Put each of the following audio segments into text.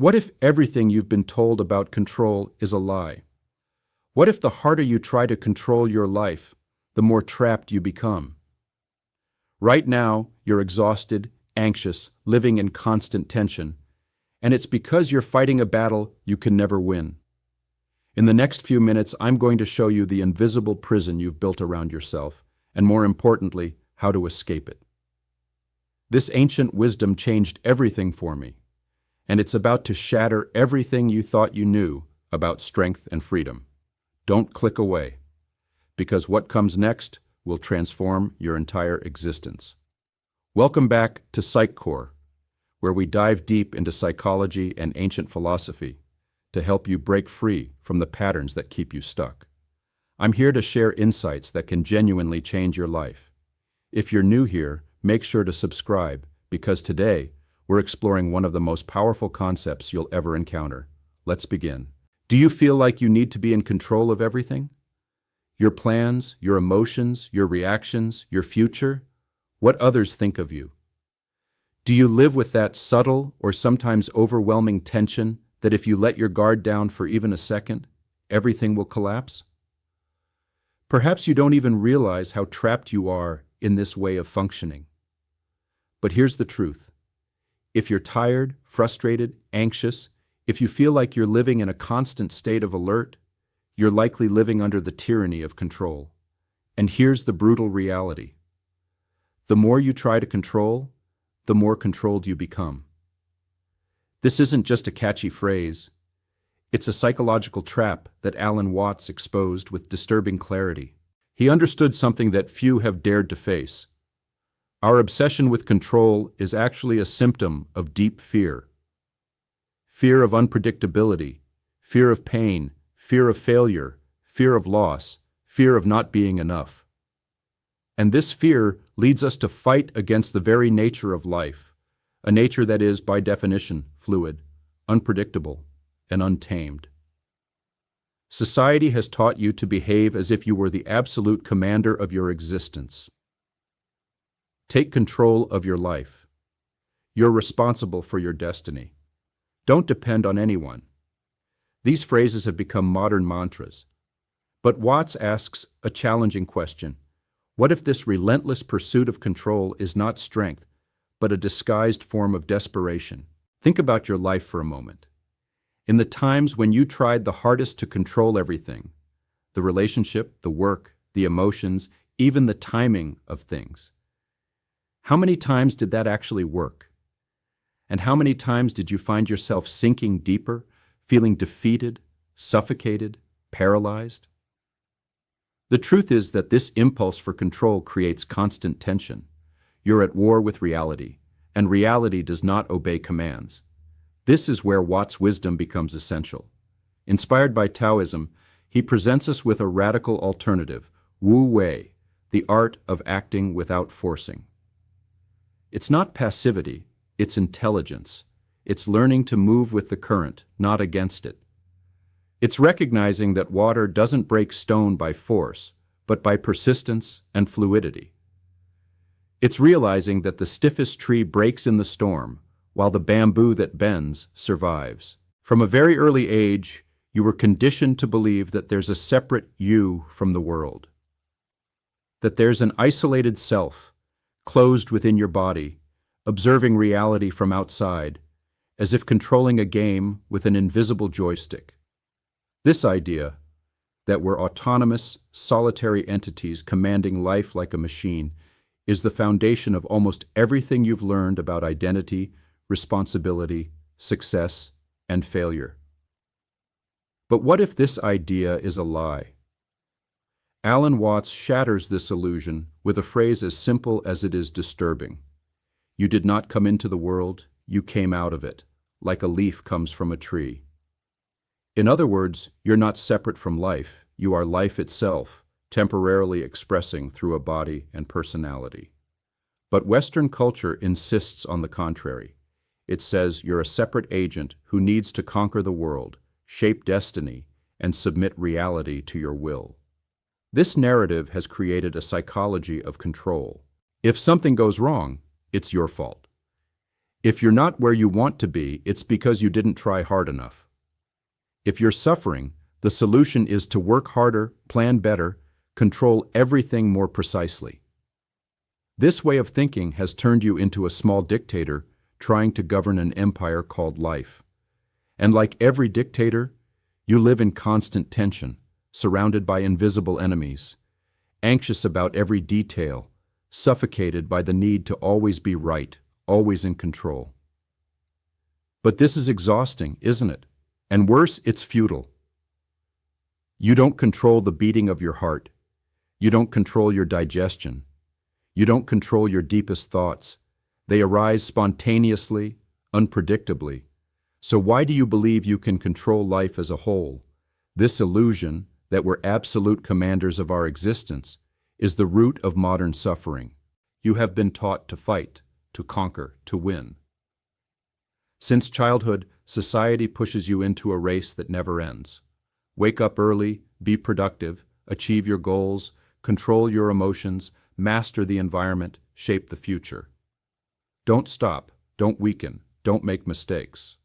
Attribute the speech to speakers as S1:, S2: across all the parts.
S1: What if everything you've been told about control is a lie? What if the harder you try to control your life, the more trapped you become? Right now, you're exhausted, anxious, living in constant tension, and it's because you're fighting a battle you can never win. In the next few minutes, I'm going to show you the invisible prison you've built around yourself, and more importantly, how to escape it. This ancient wisdom changed everything for me, and it's about to shatter everything you thought you knew about strength and freedom. Don't click away, because what comes next will transform your entire existence. Welcome back to PsychCore, where we dive deep into psychology and ancient philosophy to help you break free from the patterns that keep you stuck. I'm here to share insights that can genuinely change your life. If you're new here, make sure to subscribe, because today we're exploring one of the most powerful concepts you'll ever encounter. Let's begin. Do you feel like you need to be in control of everything? Your plans, your emotions, your reactions, your future, what others think of you? Do you live with that subtle or sometimes overwhelming tension that if you let your guard down for even a second, everything will collapse? Perhaps you don't even realize how trapped you are in this way of functioning. But here's the truth. If you're tired, frustrated, anxious, if you feel like you're living in a constant state of alert, you're likely living under the tyranny of control. And here's the brutal reality. The more you try to control, the more controlled you become. This isn't just a catchy phrase. It's a psychological trap that Alan Watts exposed with disturbing clarity. He understood something that few have dared to face. Our obsession with control is actually a symptom of deep fear. Fear of unpredictability, fear of pain, fear of failure, fear of loss, fear of not being enough. And this fear leads us to fight against the very nature of life, a nature that is, by definition, fluid, unpredictable, and untamed. Society has taught you to behave as if you were the absolute commander of your existence. Take control of your life. You're responsible for your destiny. Don't depend on anyone. These phrases have become modern mantras. But Watts asks a challenging question. What if this relentless pursuit of control is not strength, but a disguised form of desperation? Think about your life for a moment. In the times when you tried the hardest to control everything, the relationship, the work, the emotions, even the timing of things, how many times did that actually work? And how many times did you find yourself sinking deeper, feeling defeated, suffocated, paralyzed? The truth is that this impulse for control creates constant tension. You're at war with reality, and reality does not obey commands. This is where Watts' wisdom becomes essential. Inspired by Taoism, he presents us with a radical alternative, Wu Wei, the art of acting without forcing. It's not passivity, it's intelligence. It's learning to move with the current, not against it. It's recognizing that water doesn't break stone by force, but by persistence and fluidity. It's realizing that the stiffest tree breaks in the storm, while the bamboo that bends survives. From a very early age, you were conditioned to believe that there's a separate you from the world. That there's an isolated self, closed within your body, observing reality from outside, as if controlling a game with an invisible joystick. This idea, that we're autonomous, solitary entities commanding life like a machine, is the foundation of almost everything you've learned about identity, responsibility, success, and failure. But what if this idea is a lie? Alan Watts shatters this illusion with a phrase as simple as it is disturbing. You did not come into the world, you came out of it, like a leaf comes from a tree. In other words, you're not separate from life, you are life itself, temporarily expressing through a body and personality. But Western culture insists on the contrary. It says you're a separate agent who needs to conquer the world, shape destiny, and submit reality to your will. This narrative has created a psychology of control. If something goes wrong, it's your fault. If you're not where you want to be, it's because you didn't try hard enough. If you're suffering, the solution is to work harder, plan better, control everything more precisely. This way of thinking has turned you into a small dictator trying to govern an empire called life. And like every dictator, you live in constant tension, surrounded by invisible enemies, anxious about every detail, suffocated by the need to always be right, always in control. But this is exhausting, isn't it? And worse, it's futile. You don't control the beating of your heart. You don't control your digestion. You don't control your deepest thoughts. They arise spontaneously, unpredictably. So why do you believe you can control life as a whole? This illusion that we're absolute commanders of our existence is the root of modern suffering. You have been taught to fight, to conquer, to win. Since childhood, society pushes you into a race that never ends. Wake up early, be productive, achieve your goals, control your emotions, master the environment, shape the future. Don't stop, don't weaken, don't make mistakes.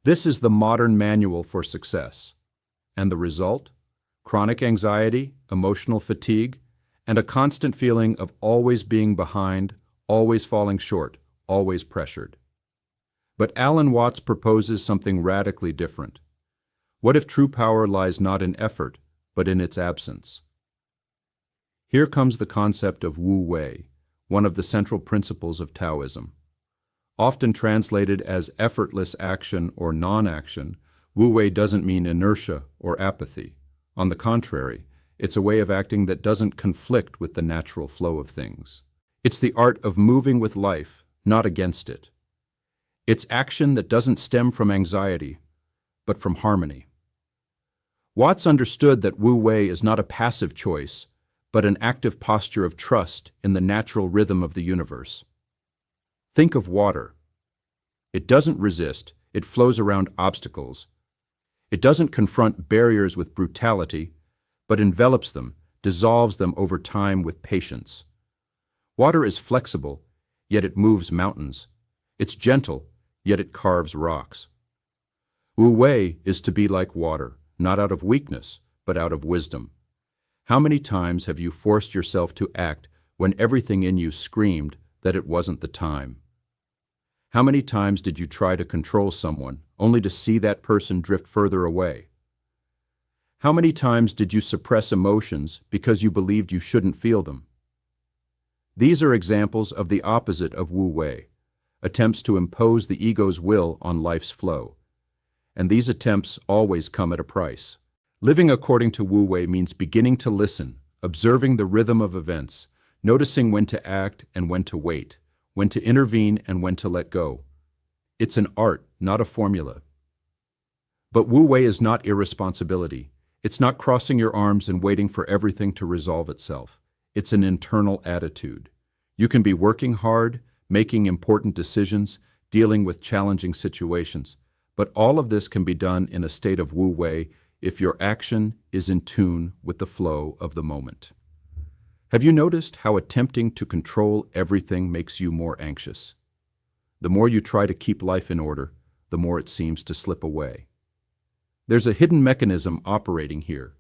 S1: This is the modern manual for success. And the result? Chronic anxiety, emotional fatigue, and a constant feeling of always being behind, always falling short, always pressured. But Alan Watts proposes something radically different. What if true power lies not in effort, but in its absence? Here comes the concept of Wu Wei, one of the central principles of Taoism. Often translated as effortless action or non-action, Wu Wei doesn't mean inertia or apathy. On the contrary, it's a way of acting that doesn't conflict with the natural flow of things. It's the art of moving with life, not against it. It's action that doesn't stem from anxiety, but from harmony. Watts understood that Wu Wei is not a passive choice, but an active posture of trust in the natural rhythm of the universe. Think of water. It doesn't resist, it flows around obstacles. It doesn't confront barriers with brutality, but envelops them, dissolves them over time with patience. Water is flexible, yet it moves mountains. It's gentle, yet it carves rocks. Wu Wei is to be like water, not out of weakness, but out of wisdom. How many times have you forced yourself to act when everything in you screamed that it wasn't the time? How many times did you try to control someone, only to see that person drift further away? How many times did you suppress emotions because you believed you shouldn't feel them? These are examples of the opposite of Wu Wei, attempts to impose the ego's will on life's flow. And these attempts always come at a price. Living according to Wu Wei means beginning to listen, observing the rhythm of events, noticing when to act and when to wait, when to intervene and when to let go. It's an art, not a formula. But Wu Wei is not irresponsibility. It's not crossing your arms and waiting for everything to resolve itself. It's an internal attitude. You can be working hard, making important decisions, dealing with challenging situations, but all of this can be done in a state of Wu Wei if your action is in tune with the flow of the moment. Have you noticed how attempting to control everything makes you more anxious? The more you try to keep life in order, the more it seems to slip away. There's a hidden mechanism operating here,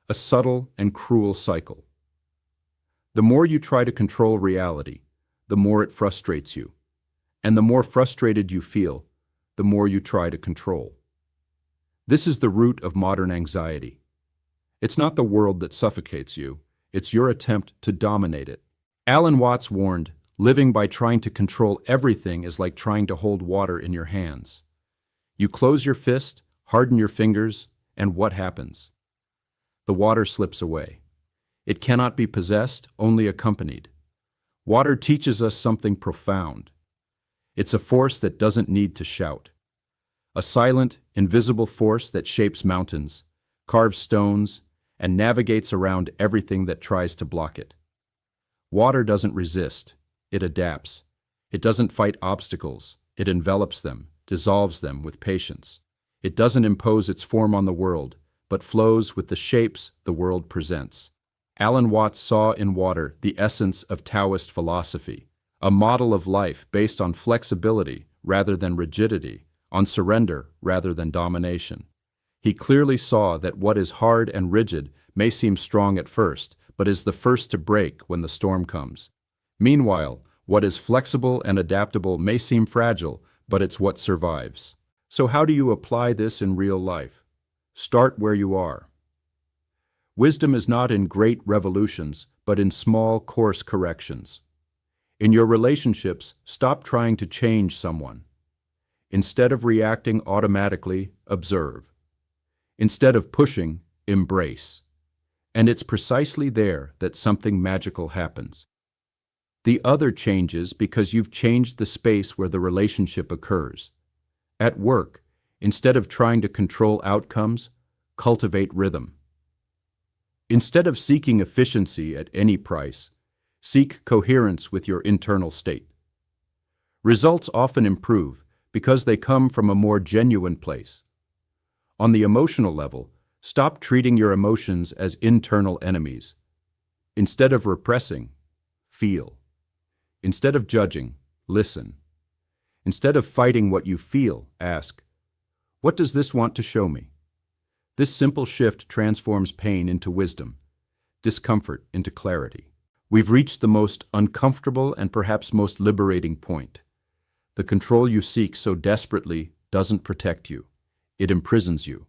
S1: a subtle and cruel cycle. The more you try to control reality, the more it frustrates you. And the more frustrated you feel, the more you try to control. This is the root of modern anxiety. It's not the world that suffocates you, it's your attempt to dominate it. Alan Watts warned, living by trying to control everything is like trying to hold water in your hands. You close your fist, harden your fingers, and what happens? The water slips away. It cannot be possessed, only accompanied. Water teaches us something profound. It's a force that doesn't need to shout. A silent, invisible force that shapes mountains, carves stones, and navigates around everything that tries to block it. Water doesn't resist, it adapts. It doesn't fight obstacles, it envelops them, dissolves them with patience. It doesn't impose its form on the world, but flows with the shapes the world presents. Alan Watts saw in water the essence of Taoist philosophy, a model of life based on flexibility rather than rigidity, on surrender rather than domination. He clearly saw that what is hard and rigid may seem strong at first, but is the first to break when the storm comes. Meanwhile, what is flexible and adaptable may seem fragile, but it's what survives. So how do you apply this in real life? Start where you are. Wisdom is not in great revolutions, but in small course corrections. In your relationships, stop trying to change someone. Instead of reacting automatically, observe. Instead of pushing, embrace. And it's precisely there that something magical happens. The other changes because you've changed the space where the relationship occurs. At work, instead of trying to control outcomes, cultivate rhythm. Instead of seeking efficiency at any price, seek coherence with your internal state. Results often improve because they come from a more genuine place. On the emotional level, stop treating your emotions as internal enemies. Instead of repressing, feel. Instead of judging, listen. Instead of fighting what you feel, ask, what does this want to show me? This simple shift transforms pain into wisdom, discomfort into clarity. We've reached the most uncomfortable and perhaps most liberating point. The control you seek so desperately doesn't protect you. It imprisons you.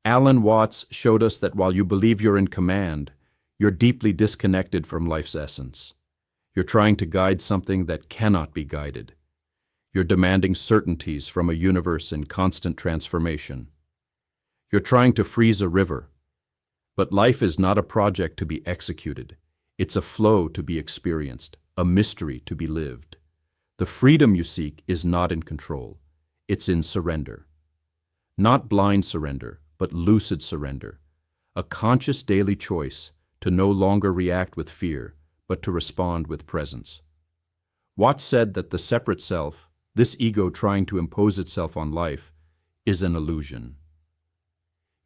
S1: Alan Watts showed us that while you believe you're in command, you're deeply disconnected from life's essence. You're trying to guide something that cannot be guided. You're demanding certainties from a universe in constant transformation. You're trying to freeze a river. But life is not a project to be executed. It's a flow to be experienced, a mystery to be lived. The freedom you seek is not in control. It's in surrender. Not blind surrender, but lucid surrender. A conscious daily choice to no longer react with fear, but to respond with presence. Watts said that the separate self, this ego trying to impose itself on life, is an illusion.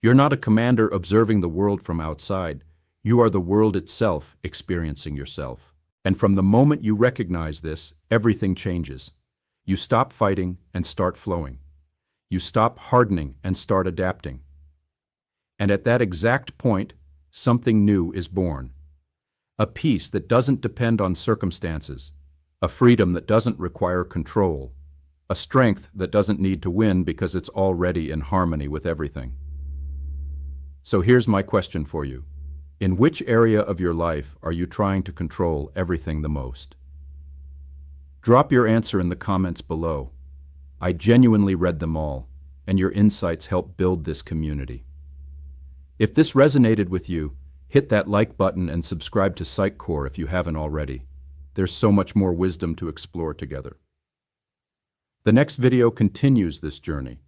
S1: You're not a commander observing the world from outside. You are the world itself experiencing yourself. And from the moment you recognize this, everything changes. You stop fighting and start flowing. You stop hardening and start adapting. And at that exact point, something new is born. A peace that doesn't depend on circumstances, a freedom that doesn't require control, a strength that doesn't need to win because it's already in harmony with everything. So here's my question for you. In which area of your life are you trying to control everything the most? Drop your answer in the comments below. I genuinely read them all, and your insights help build this community. If this resonated with you, hit that like button and subscribe to PsychCore if you haven't already. There's so much more wisdom to explore together. The next video continues this journey,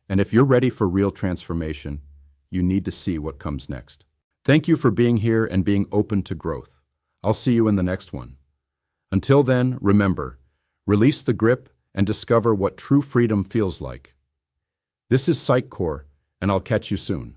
S1: and if you're ready for real transformation, you need to see what comes next. Thank you for being here and being open to growth. I'll see you in the next one. Until then, remember, release the grip and discover what true freedom feels like. This is PsychCore, and I'll catch you soon.